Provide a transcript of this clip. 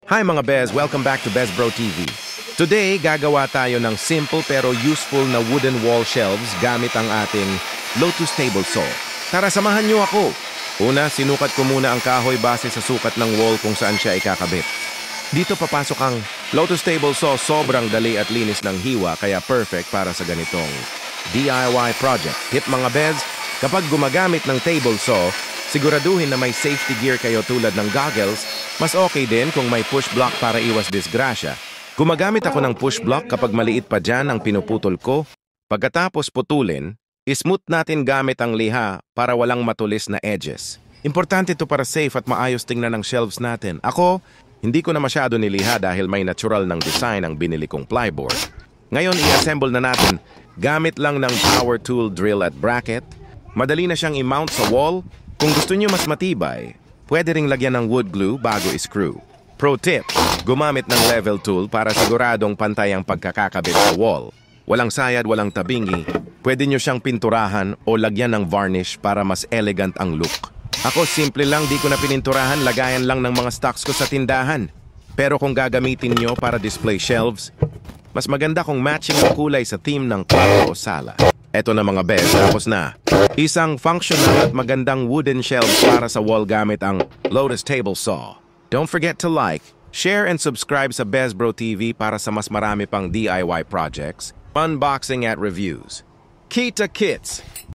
Hi mga Bez! Welcome back to Bez Bro TV. Today, gagawa tayo ng simple pero useful na wooden wall shelves gamit ang ating Lotus Table Saw. Tara, samahan niyo ako! Una, sinukat ko muna ang kahoy base sa sukat ng wall kung saan siya ikakabit. Dito papasok ang Lotus Table Saw. Sobrang dali at linis ng hiwa kaya perfect para sa ganitong DIY project. Tip mga Bez, kapag gumagamit ng table saw, siguraduhin na may safety gear kayo tulad ng goggles. Mas okay din kung may push block para iwas disgrasya. Gumagamit ako ng push block kapag maliit pa dyan ang pinuputol ko. Pagkatapos putulin, ismooth natin gamit ang liha para walang matulis na edges. Importante ito para safe at maayos tingnan ng shelves natin. Ako, hindi ko na masyado niliha dahil may natural ng design ang binili kong plyboard. Ngayon, i-assemble na natin gamit lang ng power tool drill at bracket. Madali na siyang i-mount sa wall. Kung gusto niyo mas matibay, pwede ring lagyan ng wood glue bago i-screw. Pro tip, gumamit ng level tool para siguradong pantay ang pagkakakabit sa wall. Walang sayad, walang tabingi. Pwede niyo siyang pinturahan o lagyan ng varnish para mas elegant ang look. Ako, simple lang, di ko na pininturahan, lagayan lang ng mga stocks ko sa tindahan. Pero kung gagamitin niyo para display shelves, mas maganda kung matching ang kulay sa theme ng kwarto o sala. Eto na mga Bez, tapos na. Isang functional at magandang wooden shelves para sa wall gamit ang Lotus Table Saw. Don't forget to like, share, and subscribe sa Bez Bro TV para sa mas marami pang DIY projects, unboxing at reviews. Kita Kits!